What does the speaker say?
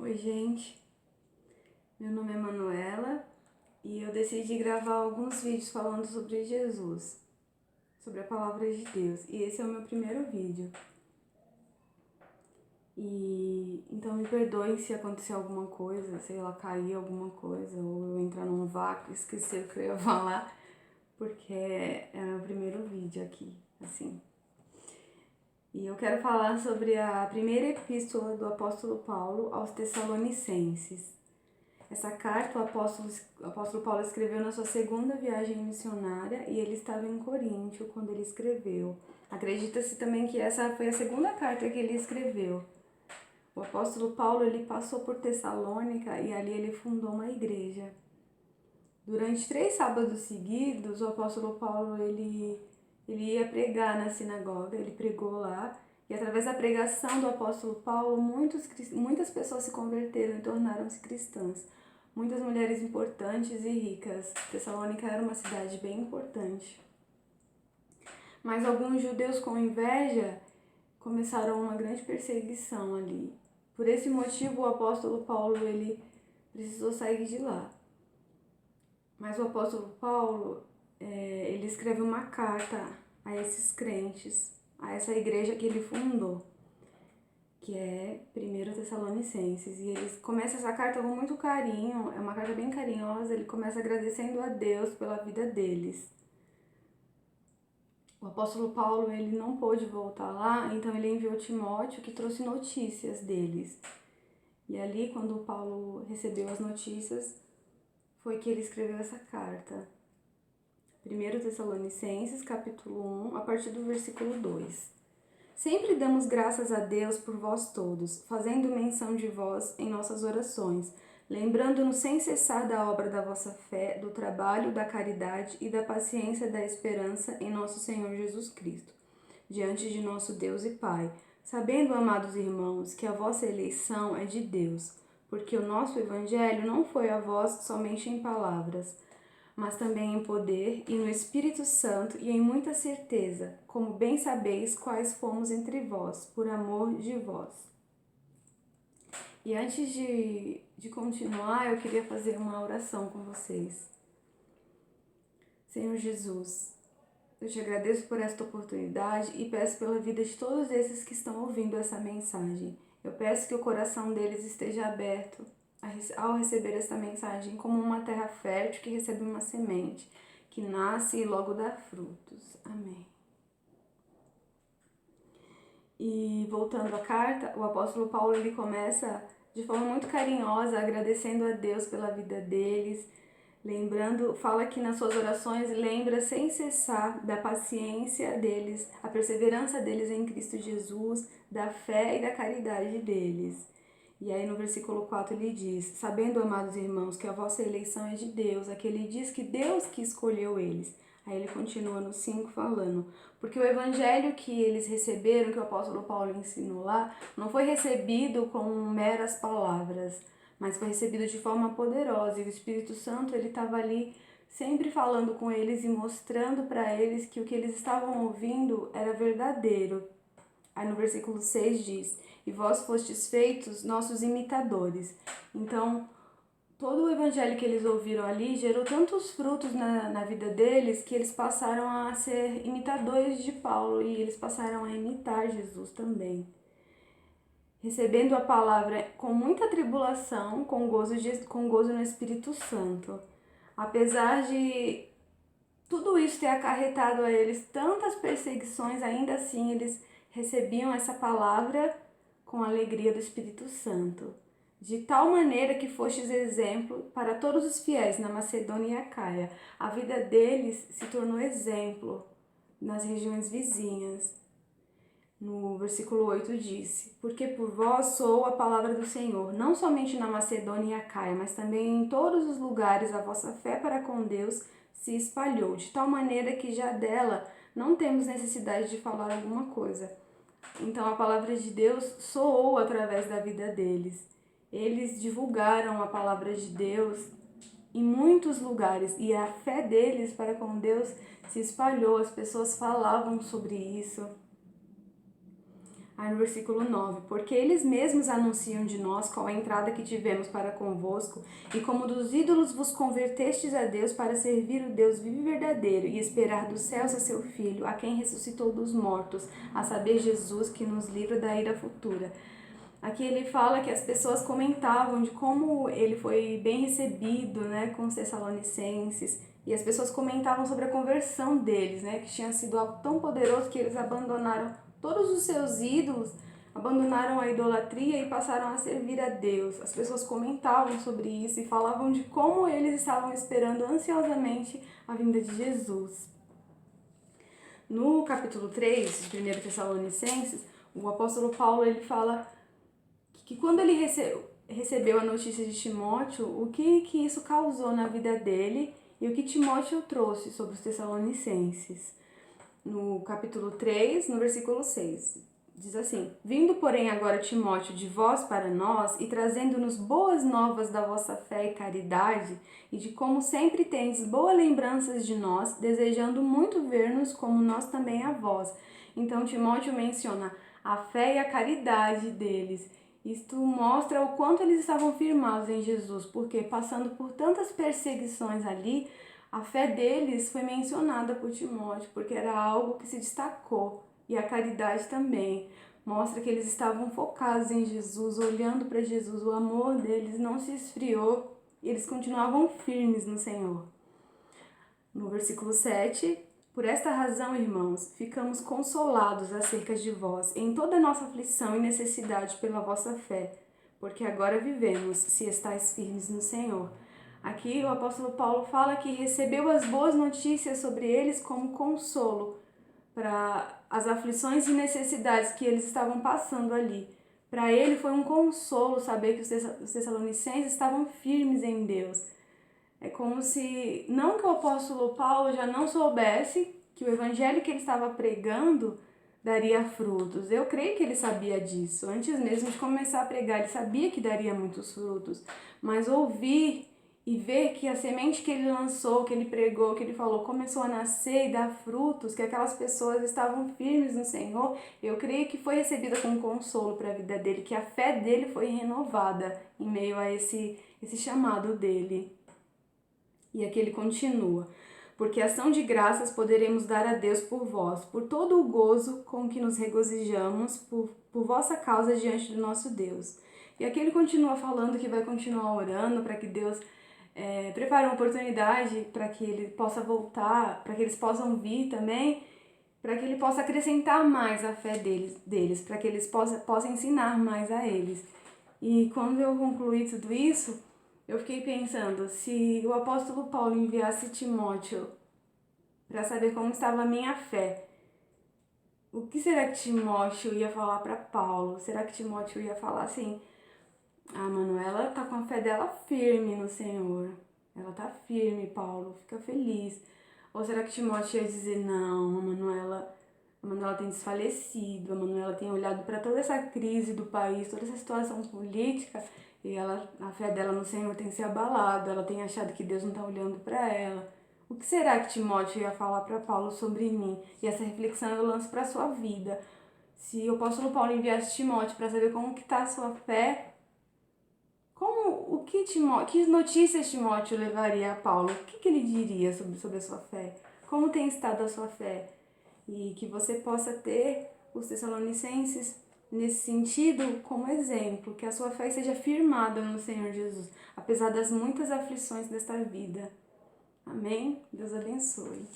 Oi, gente. Meu nome é Manuela e eu decidi gravar alguns vídeos falando sobre Jesus, sobre a palavra de Deus. E esse é o meu primeiro vídeo. E então me perdoem se acontecer alguma coisa, sei lá, cair alguma coisa ou eu entrar num vácuo e esquecer o que eu ia falar, porque é o meu primeiro vídeo aqui, assim. E eu quero falar sobre a primeira epístola do apóstolo Paulo aos Tessalonicenses. Essa carta o apóstolo Paulo escreveu na sua segunda viagem missionária e ele estava em Coríntio quando ele escreveu. Acredita-se também que essa foi a segunda carta que ele escreveu. O apóstolo Paulo ele passou por Tessalônica e ali ele fundou uma igreja. Durante 3 sábados seguidos, o apóstolo Paulo ele ia pregar na sinagoga, ele pregou lá. E através da pregação do apóstolo Paulo, muitas pessoas se converteram e tornaram-se cristãs. Muitas mulheres importantes e ricas. Tessalônica era uma cidade bem importante. Mas alguns judeus com inveja começaram uma grande perseguição ali. Por esse motivo, o apóstolo Paulo ele precisou sair de lá. Mas o apóstolo Paulo, ele escreve uma carta a esses crentes, a essa igreja que ele fundou, que é 1 Tessalonicenses. E ele começa essa carta com muito carinho, é uma carta bem carinhosa, ele começa agradecendo a Deus pela vida deles. O apóstolo Paulo, ele não pôde voltar lá, então ele enviou Timóteo, que trouxe notícias deles. E ali, quando Paulo recebeu as notícias, foi que ele escreveu essa carta. 1 Tessalonicenses, capítulo 1, a partir do versículo 2. Sempre damos graças a Deus por vós todos, fazendo menção de vós em nossas orações, lembrando-nos sem cessar da obra da vossa fé, do trabalho, da caridade e da paciência da esperança em nosso Senhor Jesus Cristo, diante de nosso Deus e Pai, sabendo, amados irmãos, que a vossa eleição é de Deus, porque o nosso Evangelho não foi a vós somente em palavras, mas também em poder e no Espírito Santo e em muita certeza, como bem sabeis quais fomos entre vós, por amor de vós. E antes de continuar, eu queria fazer uma oração com vocês. Senhor Jesus, eu te agradeço por esta oportunidade e peço pela vida de todos esses que estão ouvindo essa mensagem. Eu peço que o coração deles esteja aberto ao receber esta mensagem como uma terra fértil que recebe uma semente, que nasce e logo dá frutos. Amém. E voltando à carta, o apóstolo Paulo ele começa de forma muito carinhosa, agradecendo a Deus pela vida deles, lembrando, fala que nas suas orações lembra sem cessar da paciência deles, a perseverança deles em Cristo Jesus, da fé e da caridade deles. E aí no versículo 4 ele diz: sabendo, amados irmãos, que a vossa eleição é de Deus, aqui ele diz que Deus que escolheu eles. Aí ele continua no 5 falando, porque o evangelho que eles receberam, que o apóstolo Paulo ensinou lá, não foi recebido com meras palavras, mas foi recebido de forma poderosa. E o Espírito Santo ele estava ali sempre falando com eles e mostrando para eles que o que eles estavam ouvindo era verdadeiro. Aí no versículo 6 diz: e vós fostes feitos nossos imitadores. Então, todo o evangelho que eles ouviram ali gerou tantos frutos na vida deles que eles passaram a ser imitadores de Paulo e eles passaram a imitar Jesus também. Recebendo a palavra com muita tribulação, com gozo no Espírito Santo. Apesar de tudo isso ter acarretado a eles tantas perseguições, ainda assim eles recebiam essa palavra com a alegria do Espírito Santo. De tal maneira que fostes exemplo para todos os fiéis na Macedônia e Acaia. A vida deles se tornou exemplo nas regiões vizinhas. No versículo 8 disse: porque por vós soou a palavra do Senhor, não somente na Macedônia e Acaia, mas também em todos os lugares a vossa fé para com Deus se espalhou, de tal maneira que já dela não temos necessidade de falar alguma coisa. Então a palavra de Deus soou através da vida deles. Eles divulgaram a palavra de Deus em muitos lugares e a fé deles para com Deus se espalhou, as pessoas falavam sobre isso. Aí no versículo 9, porque eles mesmos anunciam de nós qual a entrada que tivemos para convosco, e como dos ídolos vos convertestes a Deus para servir o Deus vivo e verdadeiro, e esperar dos céus a seu Filho, a quem ressuscitou dos mortos, a saber Jesus, que nos livra da ira futura. Aqui ele fala que as pessoas comentavam de como ele foi bem recebido, né, com os tessalonicenses, e as pessoas comentavam sobre a conversão deles, né, que tinha sido algo tão poderoso que eles abandonaram todos os seus ídolos, abandonaram a idolatria e passaram a servir a Deus. As pessoas comentavam sobre isso e falavam de como eles estavam esperando ansiosamente a vinda de Jesus. No capítulo 3 de 1 Tessalonicenses, o apóstolo Paulo ele fala que quando ele recebeu a notícia de Timóteo, o que isso causou na vida dele e o que Timóteo trouxe sobre os Tessalonicenses. No capítulo 3, no versículo 6, diz assim: vindo, porém, agora Timóteo de vós para nós e trazendo-nos boas novas da vossa fé e caridade e de como sempre tendes boas lembranças de nós, desejando muito ver-nos como nós também a vós. Então Timóteo menciona a fé e a caridade deles. Isto mostra o quanto eles estavam firmados em Jesus, porque passando por tantas perseguições ali, a fé deles foi mencionada por Timóteo, porque era algo que se destacou, e a caridade também. Mostra que eles estavam focados em Jesus, olhando para Jesus, o amor deles não se esfriou, e eles continuavam firmes no Senhor. No versículo 7, por esta razão, irmãos, ficamos consolados acerca de vós, em toda a nossa aflição e necessidade pela vossa fé, porque agora vivemos, se estáis firmes no Senhor. Aqui o apóstolo Paulo fala que recebeu as boas notícias sobre eles como consolo para as aflições e necessidades que eles estavam passando ali. Para ele foi um consolo saber que os tessalonicenses estavam firmes em Deus. É como se, não que o apóstolo Paulo já não soubesse que o evangelho que ele estava pregando daria frutos. Eu creio que ele sabia disso. Antes mesmo de começar a pregar, ele sabia que daria muitos frutos. Mas ouvir e ver que a semente que ele lançou, que ele pregou, que ele falou, começou a nascer e dar frutos, que aquelas pessoas estavam firmes no Senhor, eu creio que foi recebida como consolo para a vida dele, que a fé dele foi renovada em meio a esse chamado dele. E aqui ele continua: porque ação de graças poderemos dar a Deus por vós, por todo o gozo com que nos regozijamos por vossa causa diante do nosso Deus. E aqui ele continua falando que vai continuar orando para que Deus prepare uma oportunidade para que ele possa voltar, para que eles possam vir também, para que ele possa acrescentar mais a fé deles, para que eles possam ensinar mais a eles. E quando eu concluí tudo isso, eu fiquei pensando, se o apóstolo Paulo enviasse Timóteo para saber como estava a minha fé, o que será que Timóteo ia falar para Paulo? Será que Timóteo ia falar assim: ah, Manuela tá com a fé dela firme no Senhor, ela tá firme, Paulo, fica feliz? Ou será que Timóteo ia dizer: não, a Manuela tem desfalecido, a Manuela tem olhado para toda essa crise do país, toda essa situação política, e a fé dela no Senhor tem se abalado, ela tem achado que Deus não está olhando para ela. O que será que Timóteo ia falar para Paulo sobre mim? E essa reflexão eu lanço para a sua vida. Se o apóstolo Paulo enviasse Timóteo para saber como que está a sua fé, que notícias Timóteo levaria a Paulo? O que ele diria sobre a sua fé? Como tem estado a sua fé? E que você possa ter os Tessalonicenses nesse sentido como exemplo, que a sua fé seja firmada no Senhor Jesus, apesar das muitas aflições desta vida. Amém? Deus abençoe.